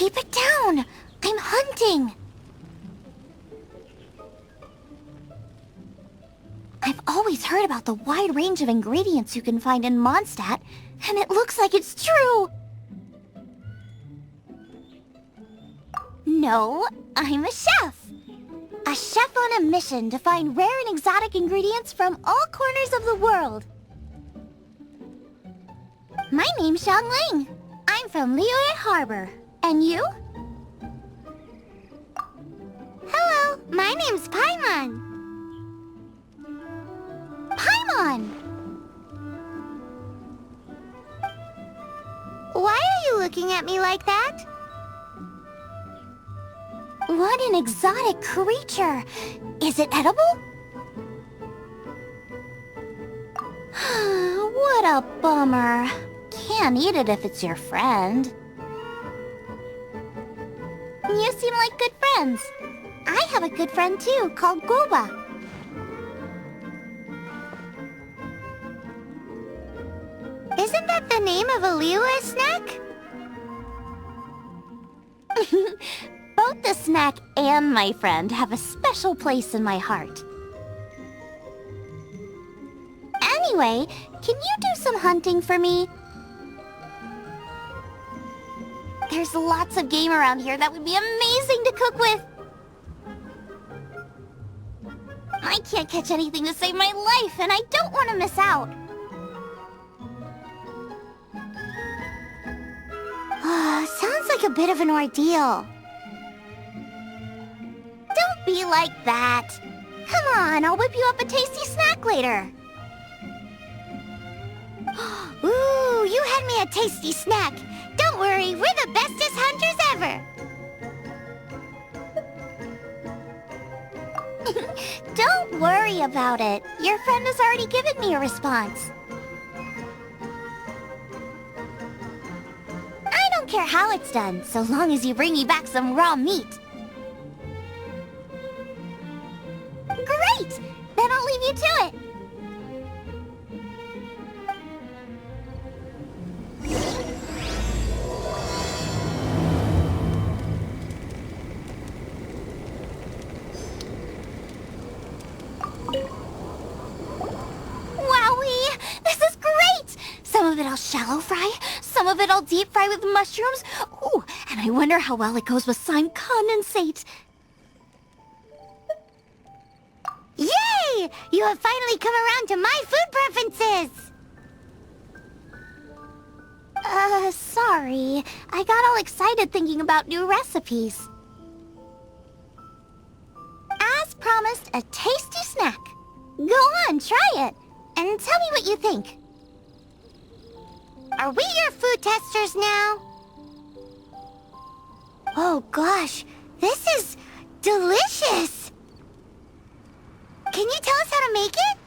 Keep it down! I'm hunting! I've always heard about the wide range of ingredients you can find in Mondstadt, and it looks like it's true! No, I'm a chef! A chef on a mission to find rare and exotic ingredients from all corners of the world. My name's Xiangling. I'm from Liyue Harbor. And you? Hello, my name's Paimon. Paimon! Why are you looking at me like that? What an exotic creature! Is it edible? What a bummer. Can't eat it if it's your friend. You seem like good friends. I have a good friend too, called Goba. Isn't that the name of a Liyue snack? Both the snack and my friend have a special place in my heart. Anyway, can you do some hunting for me? There's lots of game around here that would be amazing to cook with. I can't catch anything to save my life, and I don't want to miss out. Sounds like a bit of an ordeal. Don't be like that. Come on, I'll whip you up a tasty snack later. Ooh, you had me a tasty snack. Don't worry, we're the bestest hunters ever. Don't worry about it. Your friend has already given me a response. I don't care how it's done, so long as you bring me back some raw meat. Great! Then I'll leave you to it. Wowee! This is great! Some of it I'll shallow fry, some of it I'll deep fry with mushrooms. Ooh, and I wonder how well it goes with slime condensate. Yay! You have finally come around to my food preferences! Sorry. I got all excited thinking about new recipes. As promised, a tasty snack. Go on, try it, and tell me what you think. Are we your food testers now? Oh gosh, this is delicious! Can you tell us how to make it?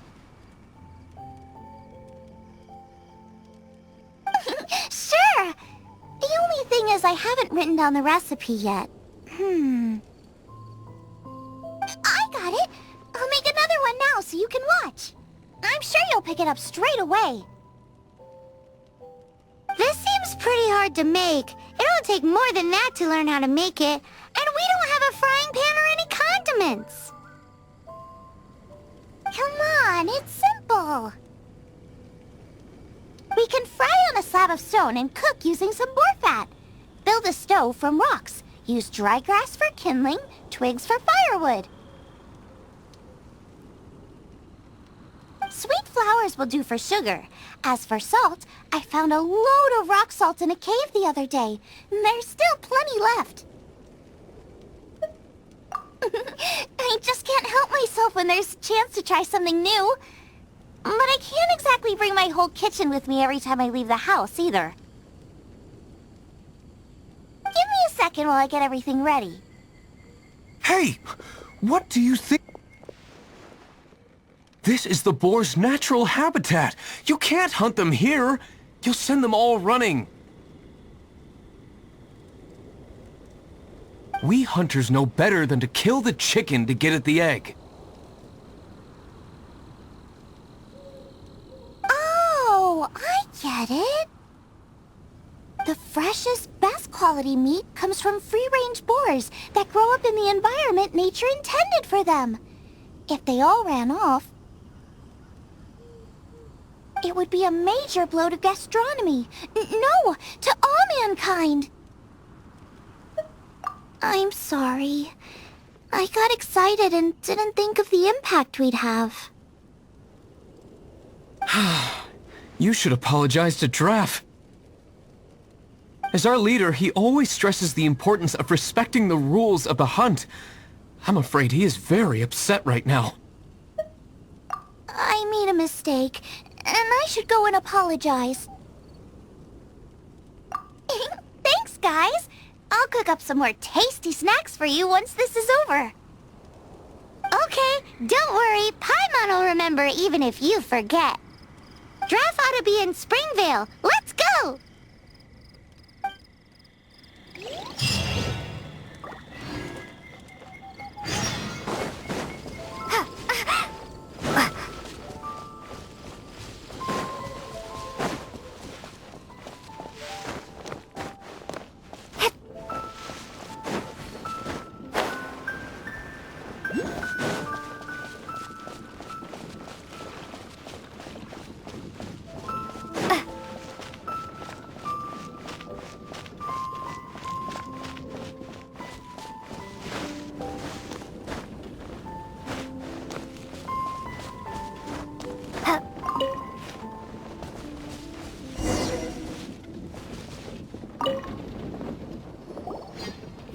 Sure! The only thing is I haven't written down the recipe yet. I got it! I'll make another one now so you can watch. I'm sure you'll pick it up straight away. This seems pretty hard to make. It'll take more than that to learn how to make it. And we don't have a frying pan or any condiments. Come on, it's simple. We can fry on a slab of stone and cook using some boar fat. Build a stove from rocks. Use dry grass for kindling, twigs for firewood. Sweet flowers will do for sugar. As for salt, I found a load of rock salt in a cave the other day. There's still plenty left. I just can't help myself when there's a chance to try something new. But I can't exactly bring my whole kitchen with me every time I leave the house, either. Give me a second while I get everything ready. Hey! What do you think? This is the boar's natural habitat. You can't hunt them here. You'll send them all running. We hunters know better than to kill the chicken to get at the egg. Oh, I get it. The freshest, best quality meat comes from free-range boars that grow up in the environment nature intended for them. If they all ran off, it would be a major blow to gastronomy. No, to all mankind. I'm sorry. I got excited and didn't think of the impact we'd have. You should apologize to Draff. As our leader, he always stresses the importance of respecting the rules of the hunt. I'm afraid he is very upset right now. I made a mistake, and I should go and apologize. Thanks, guys. I'll cook up some more tasty snacks for you once this is over. Okay, don't worry. Paimon will remember even if you forget. Draff ought to be in Springvale. Let's go!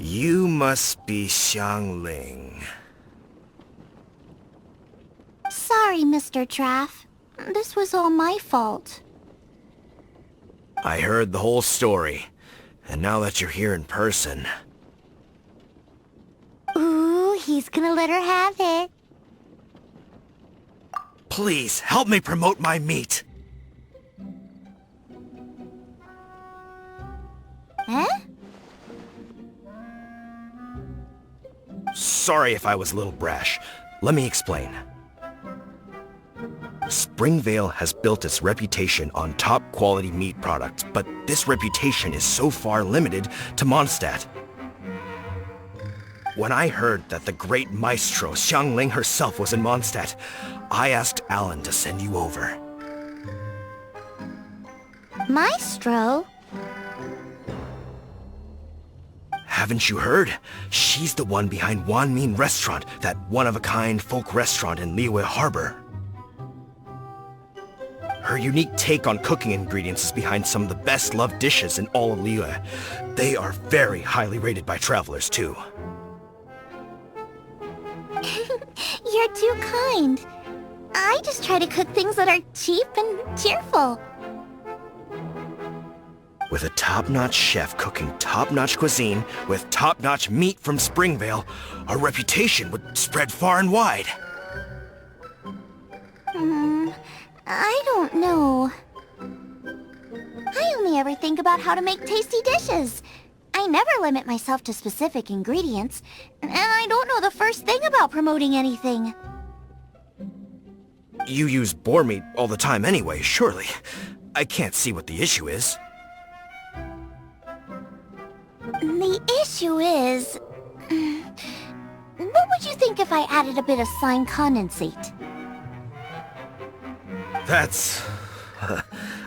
You must be Xiangling. Sorry, Mr. Draff. This was all my fault. I heard the whole story, and now that you're here in person... Ooh, he's gonna let her have it. Please, help me promote my meat! Huh? Sorry if I was a little brash. Let me explain. Springvale has built its reputation on top-quality meat products, but this reputation is so far limited to Mondstadt. When I heard that the great maestro Xiangling herself was in Mondstadt, I asked Alan to send you over. Maestro? Haven't you heard? She's the one behind Wan Min Restaurant, that one-of-a-kind folk restaurant in Liyue Harbor. Her unique take on cooking ingredients is behind some of the best-loved dishes in all of Liyue. They are very highly rated by travelers, too. You're too kind. I just try to cook things that are cheap and cheerful. With a top-notch chef cooking top-notch cuisine with top-notch meat from Springvale, our reputation would spread far and wide. I don't know. I only ever think about how to make tasty dishes. I never limit myself to specific ingredients, and I don't know the first thing about promoting anything. You use boar meat all the time anyway, surely. I can't see what the issue is. The issue is... what would you think if I added a bit of slime condensate? That's...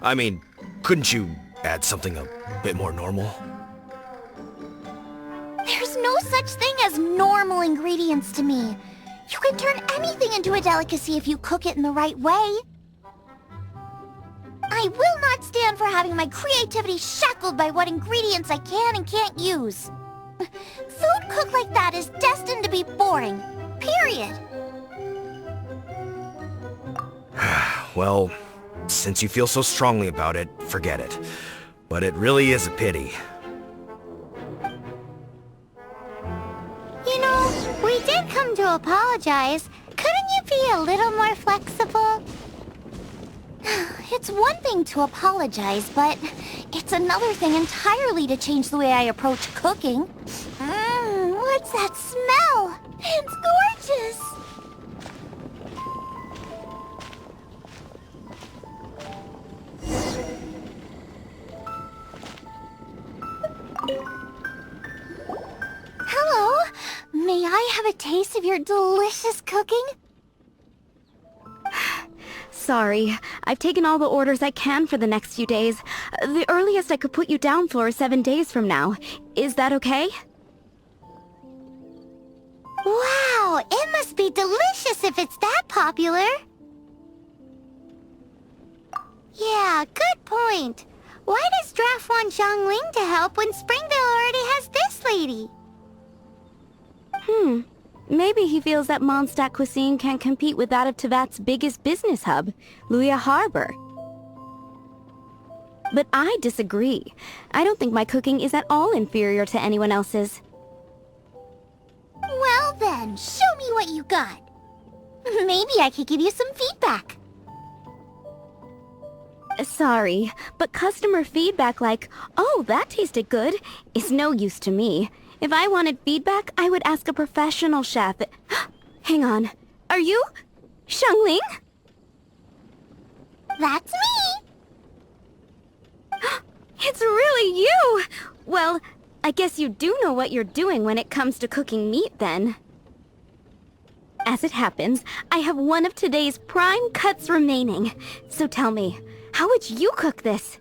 I mean, couldn't you add something a bit more normal? There's no such thing as normal ingredients to me. You can turn anything into a delicacy if you cook it in the right way. I will not stand for having my creativity shackled by what ingredients I can and can't use. Food cooked like that is destined to be boring. Period. Well, since you feel so strongly about it, forget it. But it really is a pity. You know, we did come to apologize. Couldn't you be a little more flexible? It's one thing to apologize, but it's another thing entirely to change the way I approach cooking. What's that smell? It's gorgeous! taste of your delicious cooking? Sorry, I've taken all the orders I can for the next few days. The earliest I could put you down for is 7 days from now. Is that okay? Wow, it must be delicious if it's that popular. Yeah, good point. Why does Draft want Xiangling to help when Springvale already has this lady? Maybe he feels that Mondstadt cuisine can't compete with that of Tevat's biggest business hub, Luya Harbor. But I disagree. I don't think my cooking is at all inferior to anyone else's. Well then, show me what you got. Maybe I could give you some feedback. Sorry, but customer feedback like, "Oh, that tasted good," is no use to me. If I wanted feedback, I would ask a professional chef. Hang on. Are you Xiangling? That's me! It's really you! Well, I guess you do know what you're doing when it comes to cooking meat, then. As it happens, I have one of today's prime cuts remaining. So tell me, how would you cook this?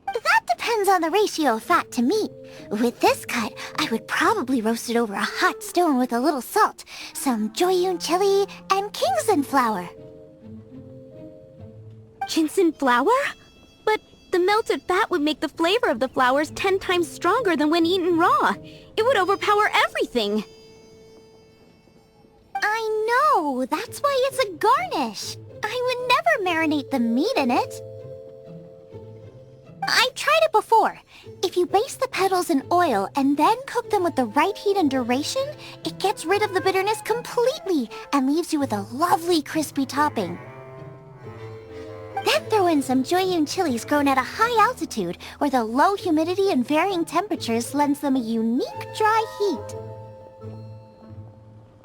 That depends on the ratio of fat to meat. With this cut, I would probably roast it over a hot stone with a little salt, some Joyun chili, and Kingston flour. Ginseng flour? But the melted fat would make the flavor of the flowers 10 times stronger than when eaten raw. It would overpower everything. I know, that's why it's a garnish. I would never marinate the meat in it. I've tried it before. If you baste the petals in oil and then cook them with the right heat and duration, it gets rid of the bitterness completely and leaves you with a lovely crispy topping. Then throw in some Joyun chilies grown at a high altitude where the low humidity and varying temperatures lends them a unique dry heat.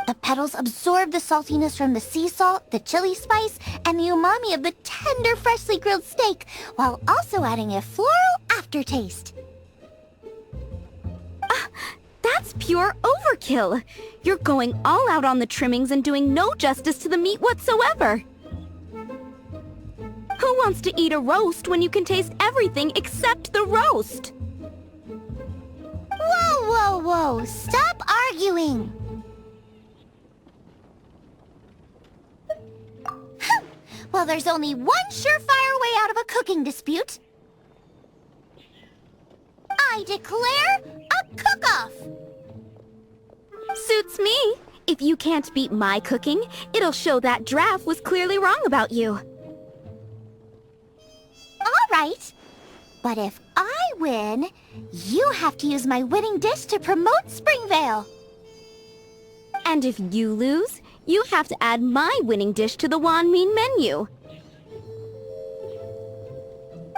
The petals absorb the saltiness from the sea salt, the chili spice, and the umami of the tender, freshly grilled steak, while also adding a floral aftertaste. That's pure overkill. You're going all out on the trimmings and doing no justice to the meat whatsoever. Who wants to eat a roast when you can taste everything except the roast? Whoa, whoa, whoa! Stop arguing! Well, there's only one surefire way out of a cooking dispute. I declare a cook-off! Suits me. If you can't beat my cooking, it'll show that Draft was clearly wrong about you. All right. But if I win, you have to use my winning dish to promote Springvale. And if you lose, you have to add my winning dish to the Wanmin menu.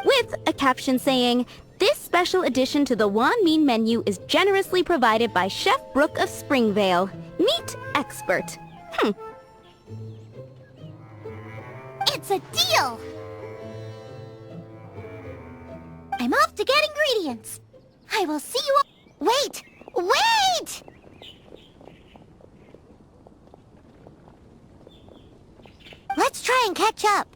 With a caption saying, "This special addition to the Wanmin menu is generously provided by Chef Brooke of Springvale, meat expert." It's a deal! I'm off to get ingredients. I will see you all... Wait! Wait! Let's try and catch up.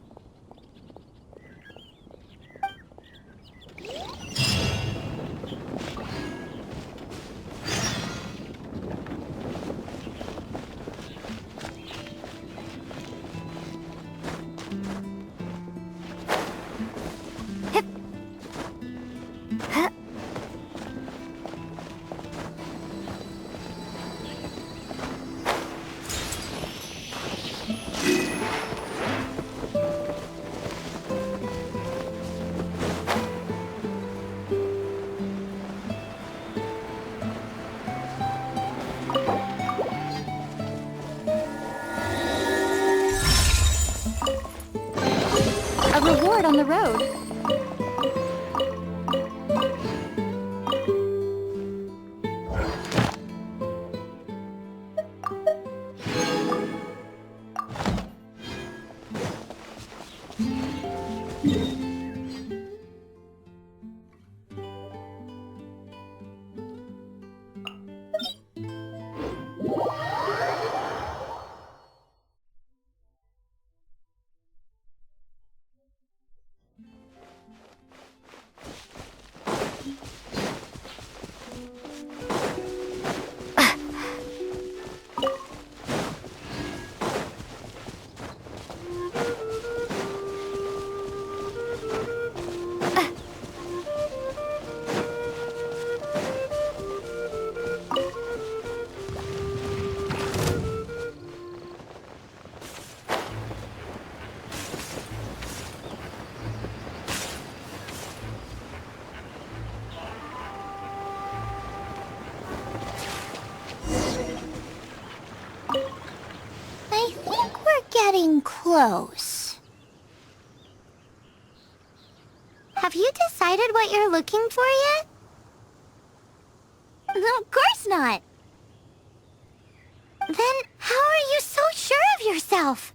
A reward on the road. close. Have you decided what you're looking for yet? No, of course not. Then how are you so sure of yourself?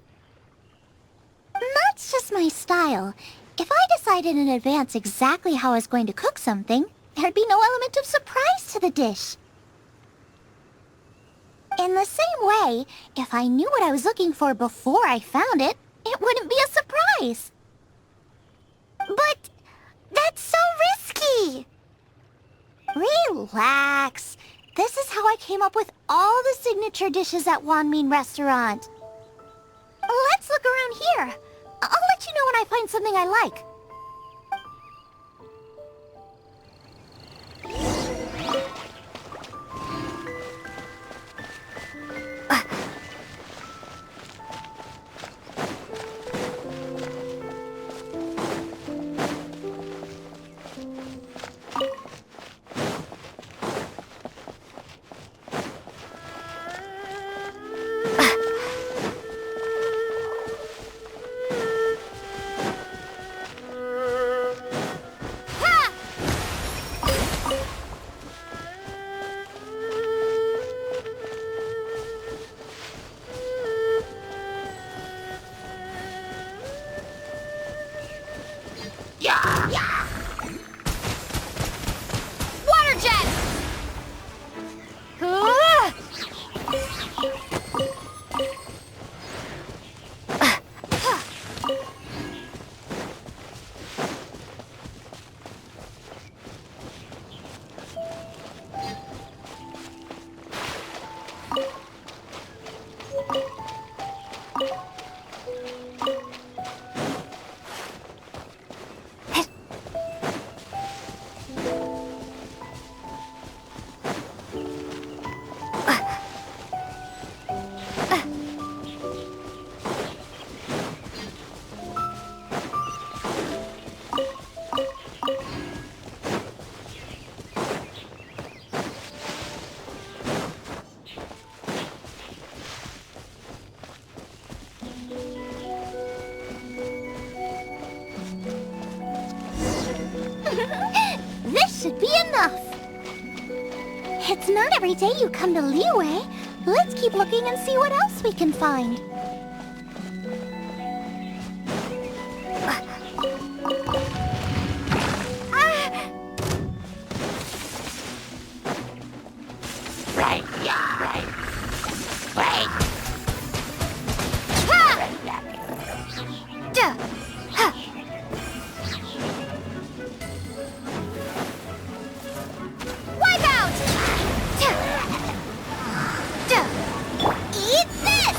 That's just my style. If I decided in advance exactly how I was going to cook something, there'd be no element of surprise to the dish. In the same way, if I knew what I was looking for before I found it, it wouldn't be a surprise. But that's so risky. Relax. This is how I came up with all the signature dishes at Wanmin Restaurant. Let's look around here. I'll let you know when I find something I like. Water jet! This should be enough. It's not every day you come to Liyue. Let's keep looking and see what else we can find. Eat this!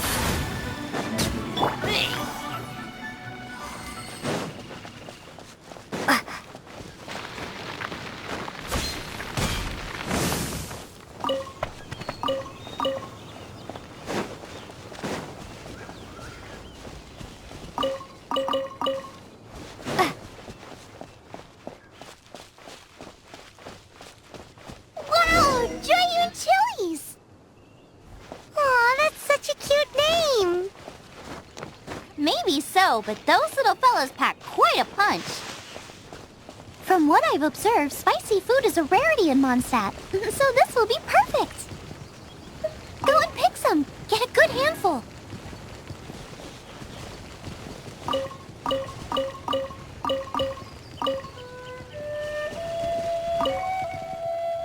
Wow, giant chilies! Aw, that's such a cute name! Maybe so, but those little fellas pack quite a punch. From what I've observed, spicy food is a rarity in Mondstadt, so this will be perfect. Go and pick some. Get a good handful.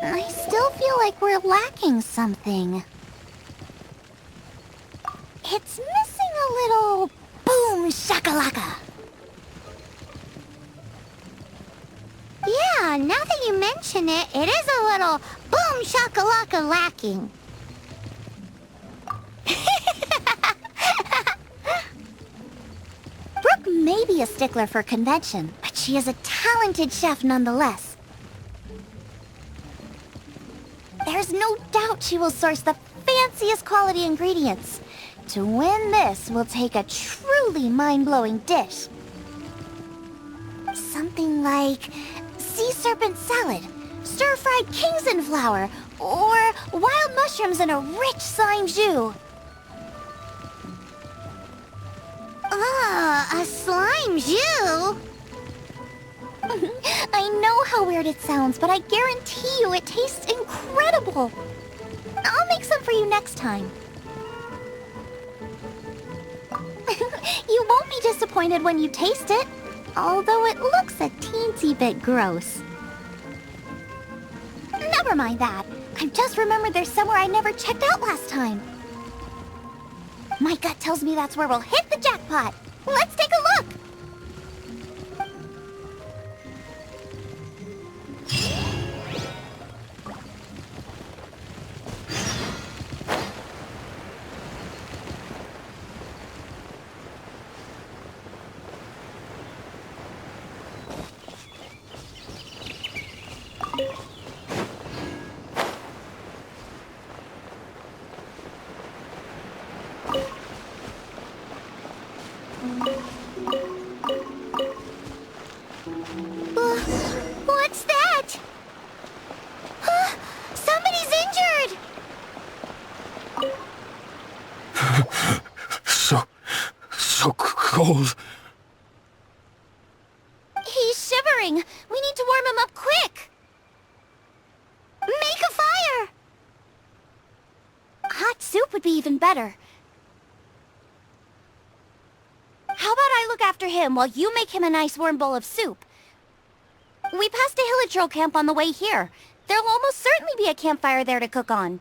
I still feel like we're lacking something. It's missing a little boom shakalaka. Yeah, now that you mention it, it is a little boom shakalaka lacking. Brooke may be a stickler for convention, but she is a talented chef nonetheless. There's no doubt she will source the fanciest quality ingredients. To win this, we'll take a truly mind-blowing dish. Something like sea serpent salad, stir-fried Kingsin flour, or wild mushrooms in a rich slime jus. A slime Jew? I know how weird it sounds, but I guarantee you it tastes incredible. I'll make some for you next time. You won't be disappointed when you taste it, although it looks a teensy bit gross. Never mind that. I've just remembered there's somewhere I never checked out last time. My gut tells me that's where we'll hit the jackpot. Let's take a look! What's that? Somebody's injured! So cold. He's shivering. We need to warm him up quick. Make a fire! Hot soup would be even better. How about I look after him while you make him a nice warm bowl of soup? We passed a Hillitro camp on the way here. There'll almost certainly be a campfire there to cook on.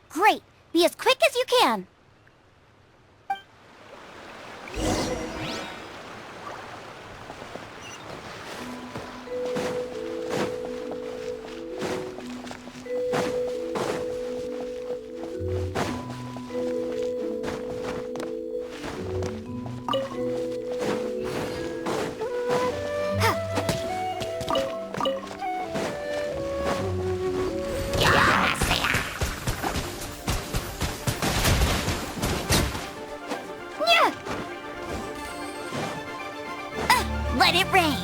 Great. Be as quick as you can. Let it rain.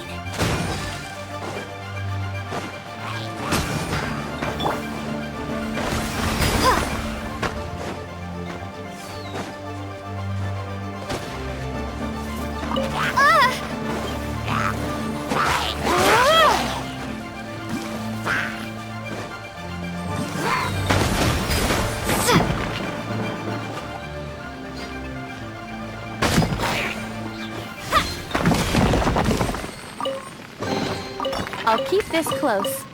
I'll keep this close.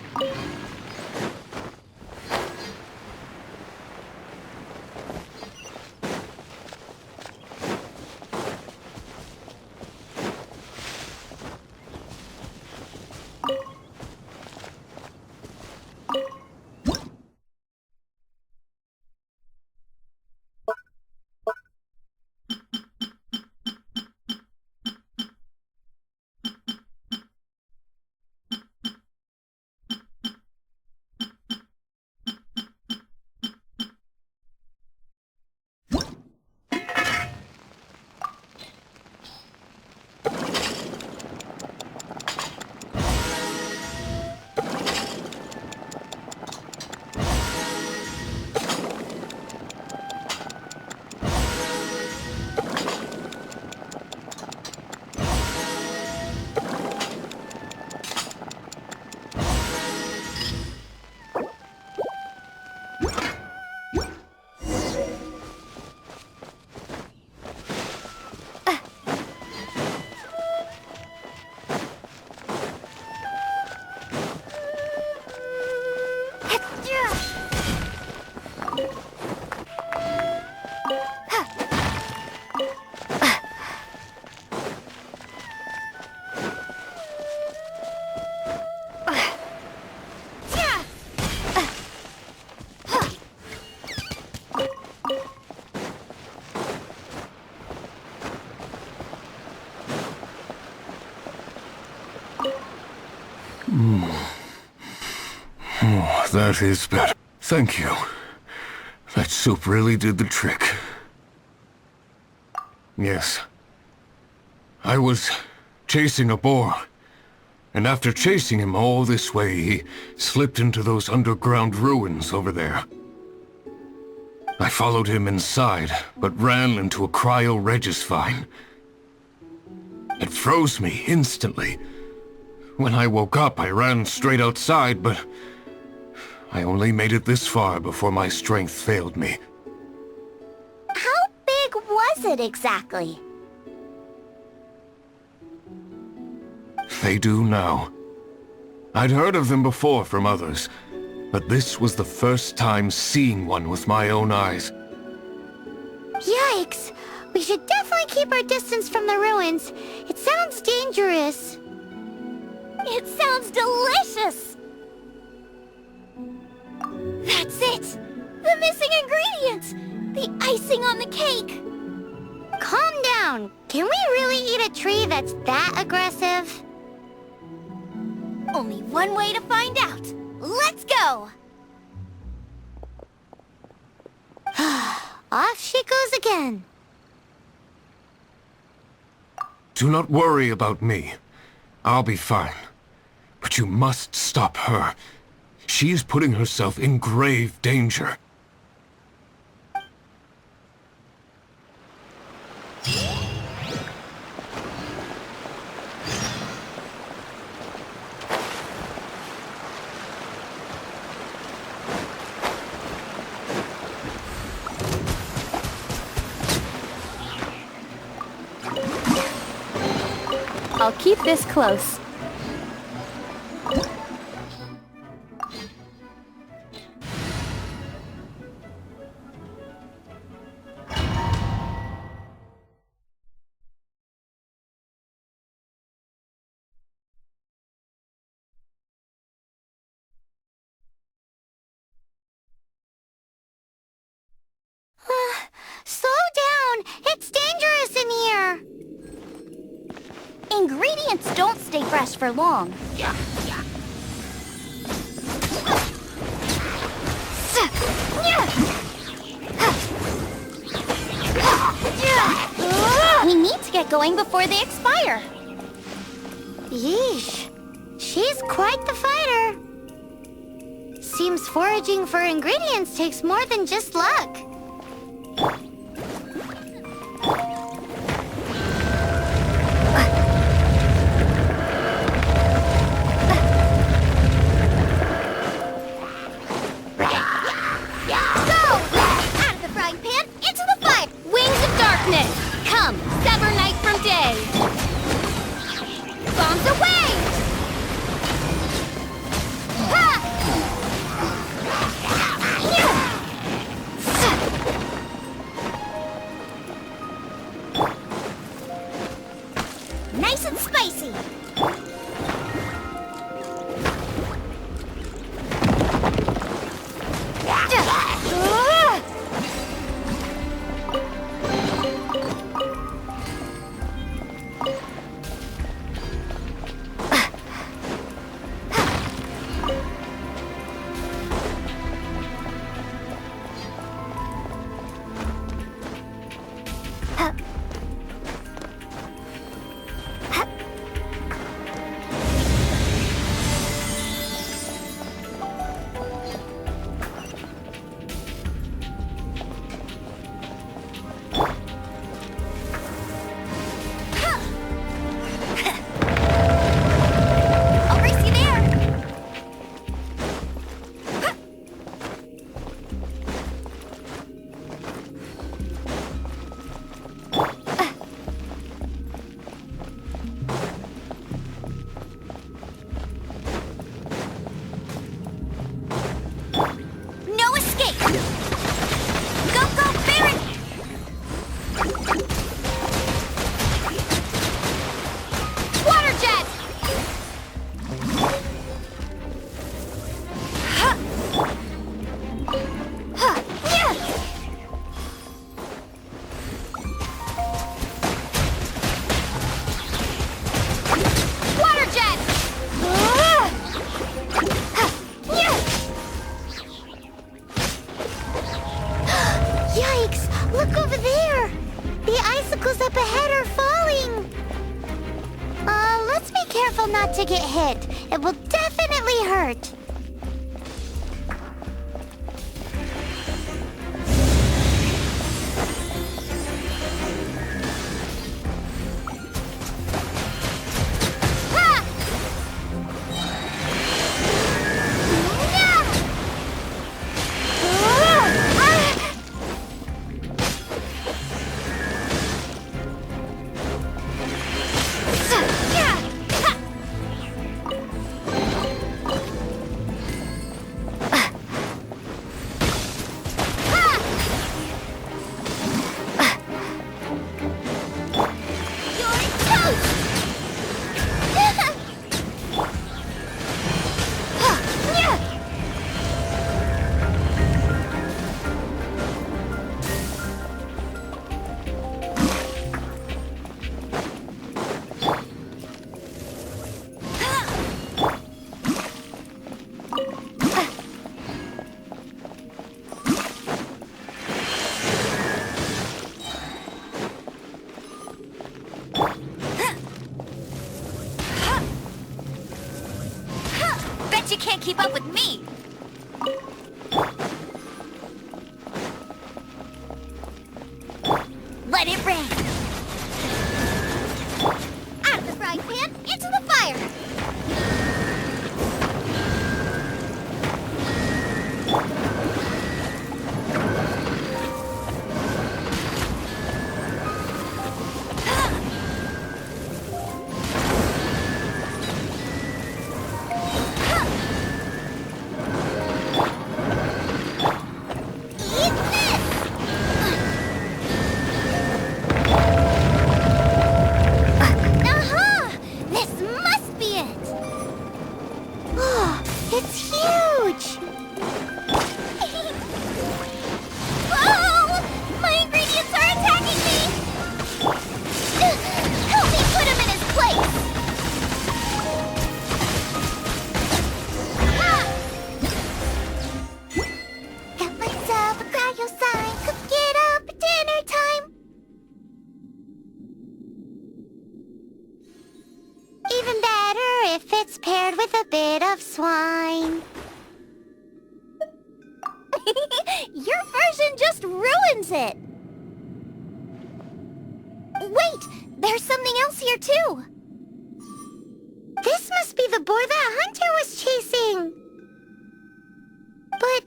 Oh, that is better. Thank you. That soup really did the trick. Yes. I was chasing a boar. And after chasing him all this way, he slipped into those underground ruins over there. I followed him inside, but ran into a cryo-regis vine. It froze me instantly. When I woke up, I ran straight outside, but I only made it this far before my strength failed me. How big was it exactly? They do now. I'd heard of them before from others, but this was the first time seeing one with my own eyes. Yikes! We should definitely keep our distance from the ruins. It sounds dangerous. It sounds delicious! That's it! The missing ingredient! The icing on the cake! Calm down. Can we really eat a tree that's that aggressive? Only one way to find out. Let's go! Off she goes again. Do not worry about me. I'll be fine. But you must stop her. She is putting herself in grave danger. I'll keep this close. Slow down! It's dangerous in here! Ingredients don't stay fresh for long. We need to get going before they expire. Yeesh. She's quite the fighter. Seems foraging for ingredients takes more than just luck. Come, sever night from day! Bombs away! Ha! Nice and spicy! Not to get hit. It will definitely hurt. you can't keep up with me. Let it rain. Out of the frying pan, into the fire. Even better if it's paired with a bit of swine. Your version just ruins it! Wait! There's something else here, too! This must be the boar that Hunter was chasing! But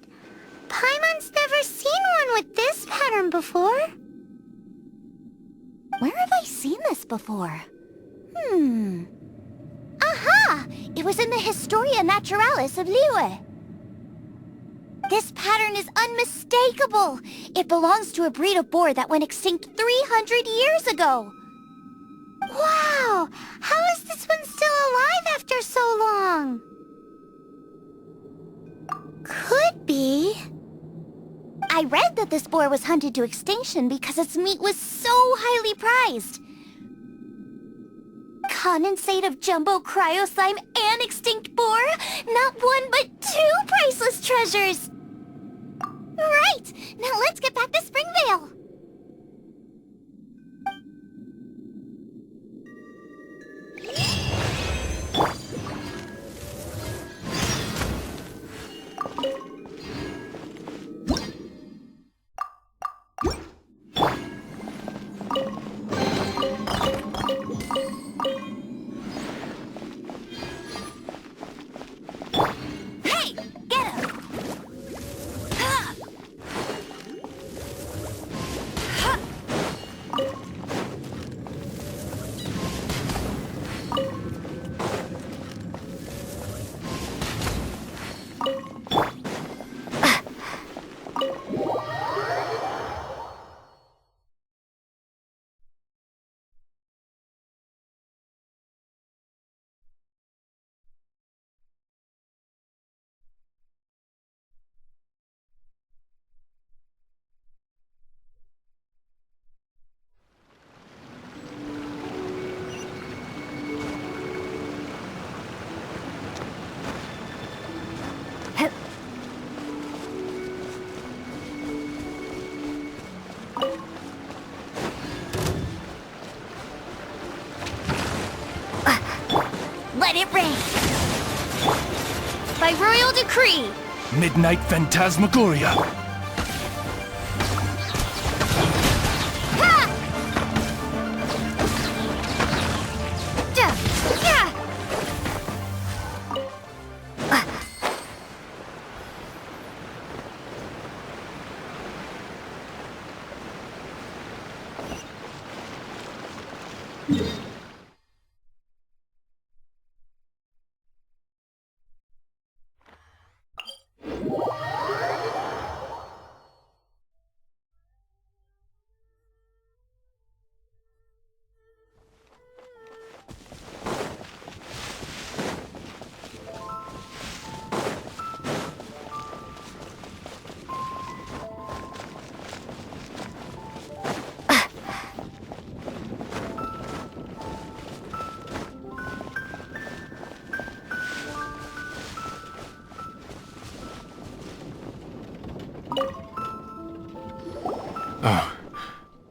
Paimon's never seen one with this pattern before. Where have I seen this before? Aha! It was in the Historia Naturalis of Liyue. This pattern is unmistakable. It belongs to a breed of boar that went extinct 300 years ago. Wow! How is this one still alive after so long? Could be. I read that this boar was hunted to extinction because its meat was so highly prized. Condensate of jumbo cryo slime and extinct boar? Not one but two priceless treasures! Right! Now let's get back to Springvale! Let it rain! By royal decree! Midnight Phantasmagoria! Ha! Yeah!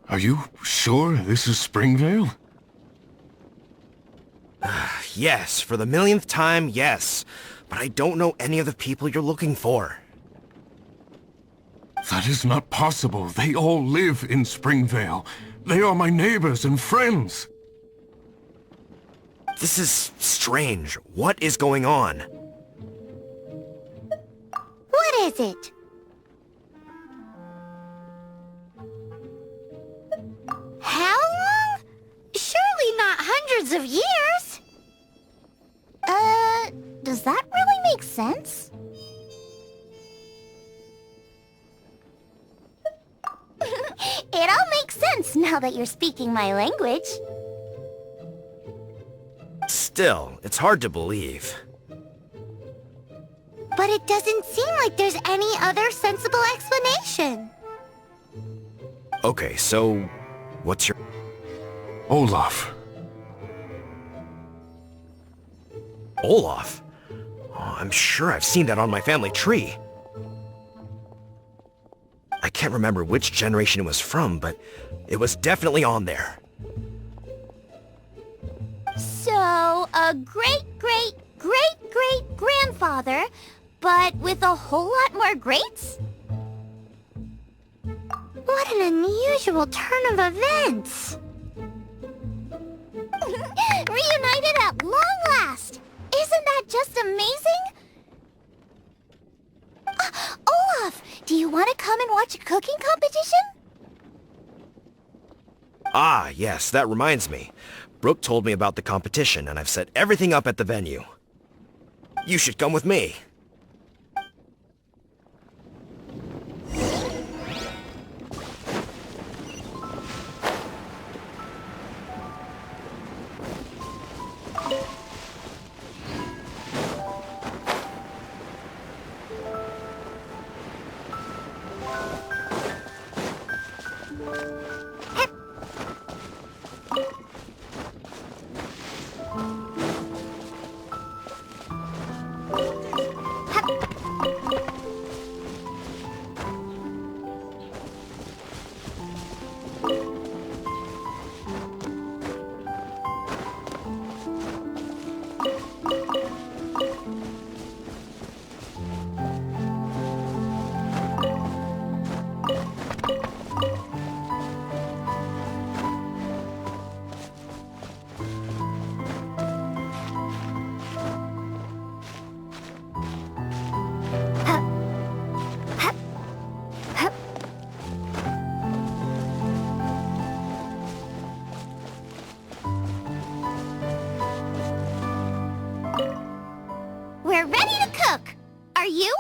Are you sure this is Springvale? Yes, for the millionth time, yes. but I don't know any of the people you're looking for. That is not possible. They all live in Springvale. They are my neighbors and friends. This is strange. What is going on? What is it? How long? Surely not hundreds of years. Does that really make sense? It all makes sense now that you're speaking my language. Still, it's hard to believe. But it doesn't seem like there's any other sensible explanation. Okay, so what's your... Olaf. Olaf? Oh, I'm sure I've seen that on my family tree. I can't remember which generation it was from, but it was definitely on there. So, a great-great-great-great-grandfather, but with a whole lot more greats? What an unusual turn of events! Reunited at long last! Isn't that just amazing? Olaf, do you want to come and watch a cooking competition? Ah, yes, that reminds me. Brooke told me about the competition, and I've set everything up at the venue. You should come with me. We're ready to cook! Are you?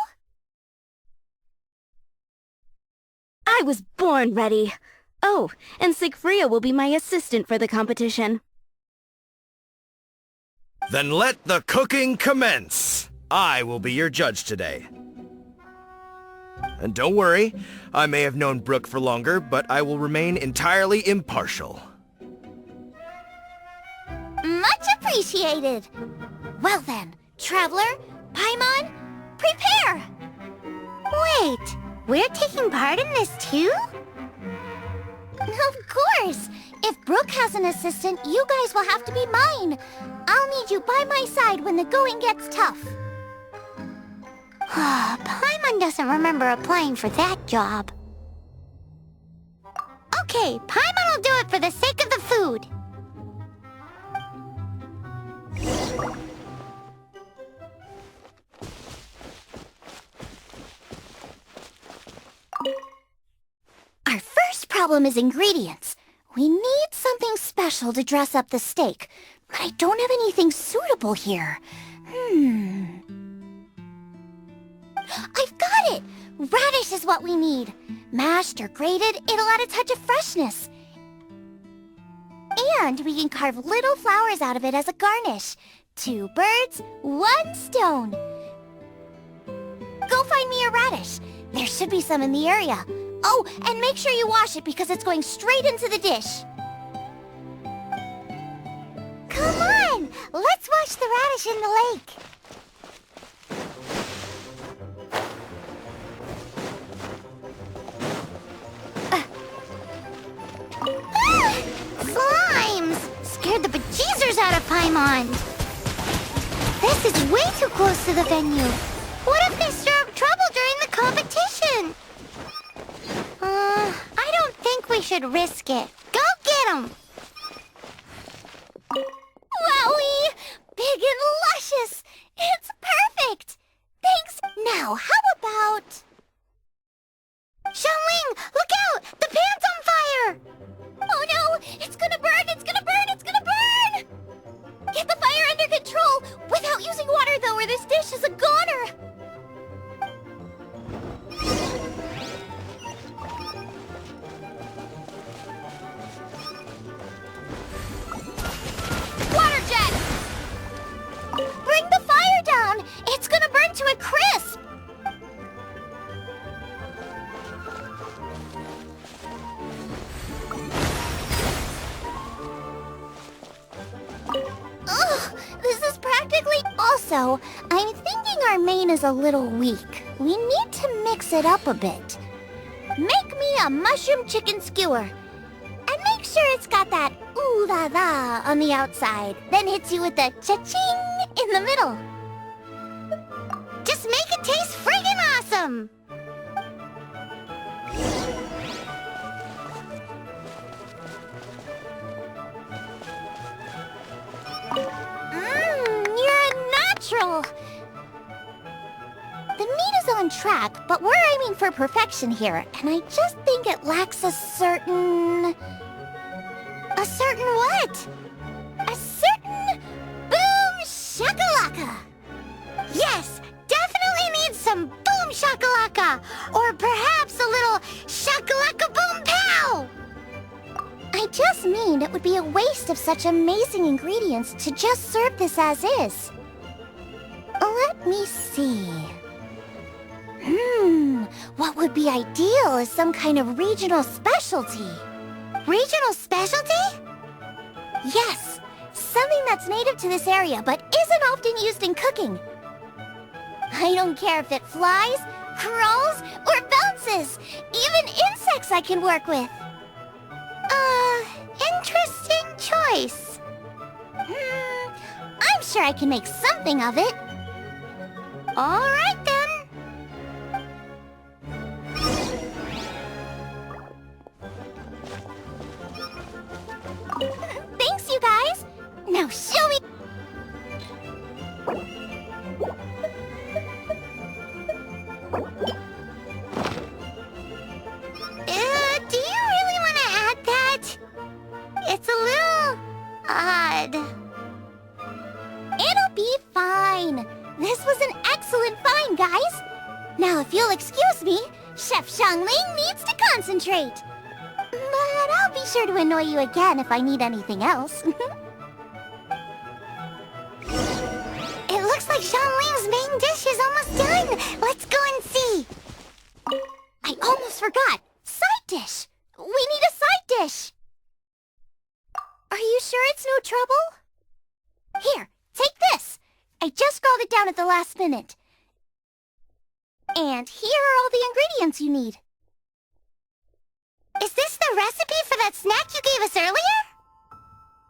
I was born ready. Oh, and Sigfria will be my assistant for the competition. Then let the cooking commence! I will be your judge today. And don't worry, I may have known Brooke for longer, but I will remain entirely impartial. Much appreciated! Well then, Traveler, Paimon, prepare! Wait, we're taking part in this too? Of course! If Brooke has an assistant, you guys will have to be mine. I'll need you by my side when the going gets tough. Paimon doesn't remember applying for that job. Okay, Paimon will do it for the sake of the food. Our first problem is ingredients. We need something special to dress up the steak, but I don't have anything suitable here. I've got it! Radish is what we need. Mashed or grated, it'll add a touch of freshness. And we can carve little flowers out of it as a garnish. 2 birds, 1 stone. Go find me a radish. There should be some in the area. Oh, and make sure you wash it because it's going straight into the dish. Come on! Let's wash the radish in the lake. Slimes! Scared the bejeezers out of Paimon. This is way too close to the venue. What if they stir up trouble during the competition? I don't think we should risk it. Go get 'em! Wowie! Big and luscious! It's perfect! Thanks! Now, how about... Xiangling, look out! The pan's on fire! Oh no! It's gonna burn! It's gonna burn! It's gonna burn! Get the fire under control! Without using water, though, or this dish is a goner! Water jet! Bring the fire down! It's gonna burn to a crisp! Ugh, this is practically... Also, I'm thinking our main is a little weak. We need to mix it up a bit. Make me a mushroom chicken skewer. And make sure it's got that ooh la la on the outside. Then hits you with the cha-ching in the middle. Just make it taste friggin' awesome! You're a natural! The meat is on track, but we're aiming for perfection here, and I just think it lacks a certain... A certain what? A certain... boom shakalaka! Yes, definitely needs some boom shakalaka! Or perhaps a little shakalaka boom pow! I just mean it would be a waste of such amazing ingredients to just serve this as is. Let me see. What would be ideal is some kind of regional specialty. Regional specialty? Yes, something that's native to this area but isn't often used in cooking. I don't care if it flies, crawls, or bounces. Even insects I can work with. Interesting choice. I'm sure I can make something of it. All right, then. Thanks, you guys. Now show me... do you really want to add that? It's a little... odd. It'll be fine. This was an excellent find, guys. Now, if you'll excuse me, Chef Xiangling needs to concentrate. But I'll be sure to annoy you again if I need anything else. It looks like Xiangling's main dish is almost done. Let's go and see. I almost forgot. Side dish. We need a side dish. Are you sure it's no trouble? Here, take this. I just scrawled it down at the last minute. And here are all the ingredients you need. Is this the recipe for that snack you gave us earlier?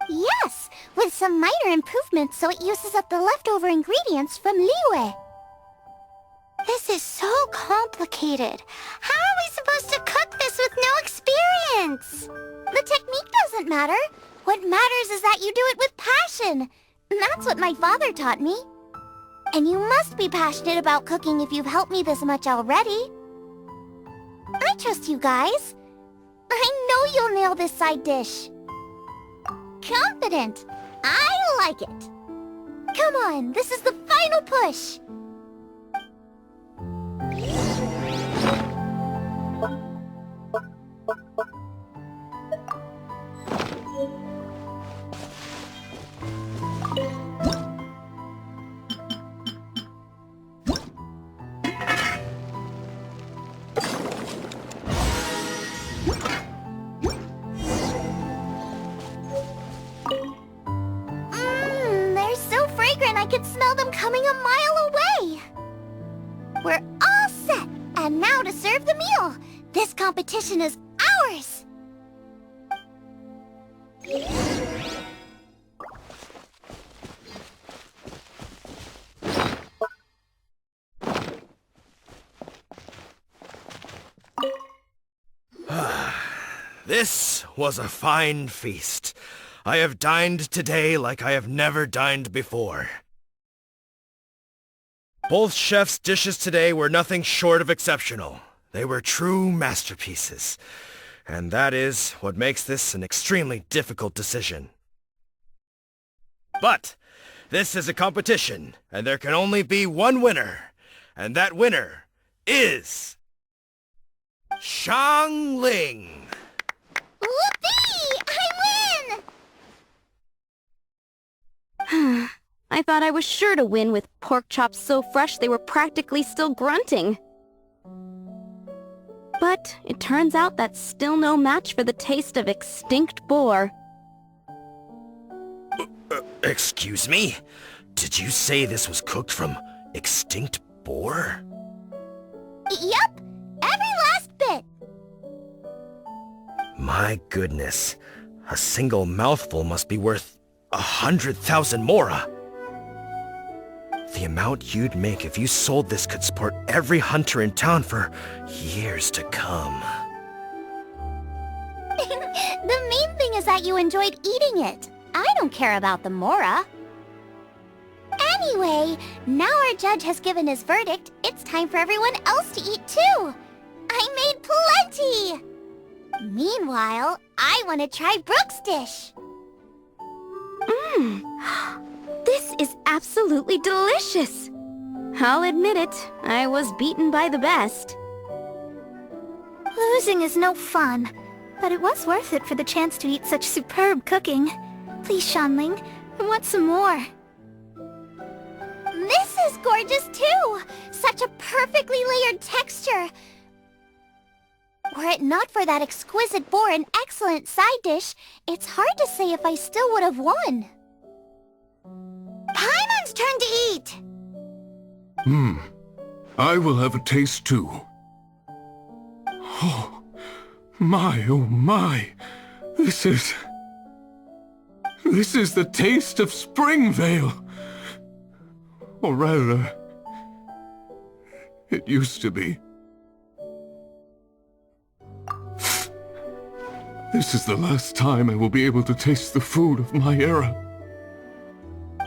Yes, with some minor improvements so it uses up the leftover ingredients from Liyue. This is so complicated. How are we supposed to cook this with no experience? The technique doesn't matter. What matters is that you do it with passion. That's what my father taught me. And you must be passionate about cooking if you've helped me this much already. I trust you guys. I know you'll nail this side dish. Confident. I like it. Come on, this is the final push. They're so fragrant I could smell them coming a mile away. We're all set, and now to serve the meal. This competition is ours. This was a fine feast. I have dined today like I have never dined before. Both chefs' dishes today were nothing short of exceptional. They were true masterpieces. And that is what makes this an extremely difficult decision. But this is a competition, and there can only be one winner. And that winner is... Xiangling! Whoopee! I win! I thought I was sure to win with pork chops so fresh they were practically still grunting. But it turns out that's still no match for the taste of extinct boar. Excuse me? Did you say this was cooked from extinct boar? Yep, every last bit. My goodness. A single mouthful must be worth 100,000 mora. The amount you'd make if you sold this could support every hunter in town for years to come. The main thing is that you enjoyed eating it. I don't care about the mora. Anyway, now our judge has given his verdict, it's time for everyone else to eat too. I made plenty! Meanwhile, I want to try Brooke's dish. This is absolutely delicious. I'll admit it, I was beaten by the best. Losing is no fun, but it was worth it for the chance to eat such superb cooking. Please, Xiangling, I want some more. This is gorgeous too! Such a perfectly layered texture. Were it not for that exquisite boar and excellent side dish, it's hard to say if I still would have won. Paimon's turn to eat! I will have a taste too. Oh my. This is the taste of Springvale. Or rather, it used to be. This is the last time I will be able to taste the food of my era.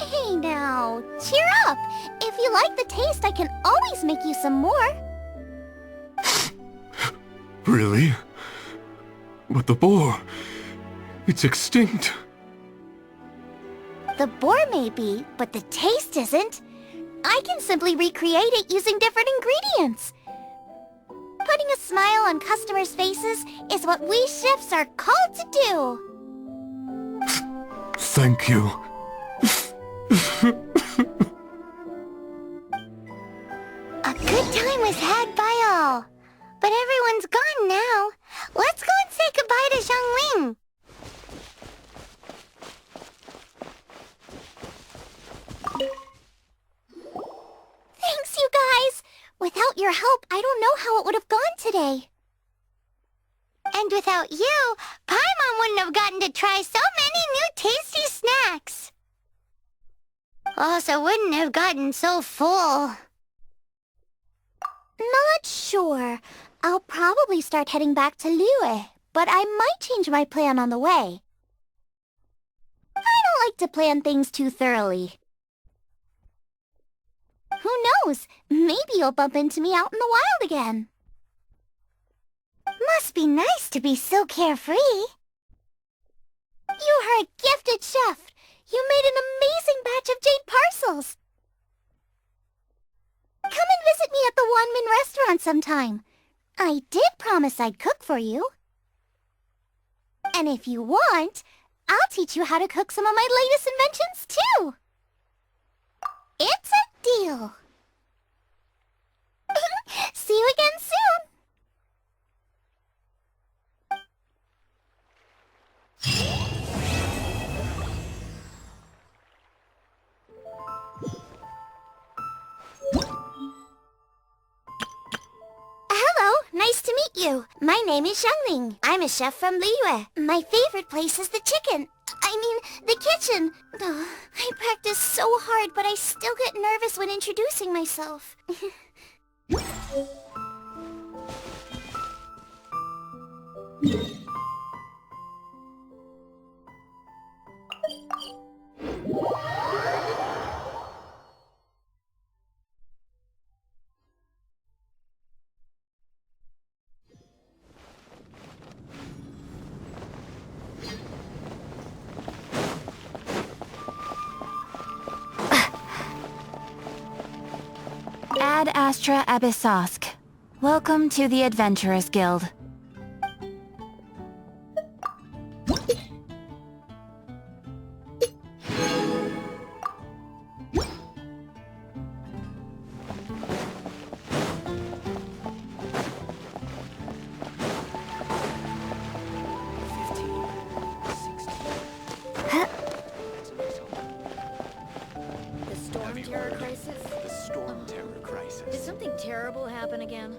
Hey now, cheer up! If you like the taste, I can always make you some more. Really? But the boar, it's extinct. The boar may be, but the taste isn't. I can simply recreate it using different ingredients. Putting a smile on customers' faces is what we chefs are called to do. Thank you. A good time was had by all. But everyone's gone now. Let's go and say goodbye to Xiangling. Thanks, you guys. Without your help, I don't know how it would have gone today. And without you, Paimon wouldn't have gotten to try so many new tasty snacks. Also wouldn't have gotten so full. Not sure. I'll probably start heading back to Liyue, but I might change my plan on the way. I don't like to plan things too thoroughly. Who knows? Maybe you'll bump into me out in the wild again. Must be nice to be so carefree. You are a gifted chef. You made an amazing batch of jade parcels. Come and visit me at the Wanmin restaurant sometime. I did promise I'd cook for you. And if you want, I'll teach you how to cook some of my latest inventions too. It's a deal. See you again soon. Hello, nice to meet you. My name is Xiangling. I'm a chef from Liyue. My favorite place is the the kitchen. Ugh, I practice so hard, but I still get nervous when introducing myself. Ad Astra Abyssosk. Welcome to the Adventurers Guild. The storm terror crisis? The storm terror crisis. Did something terrible happen again?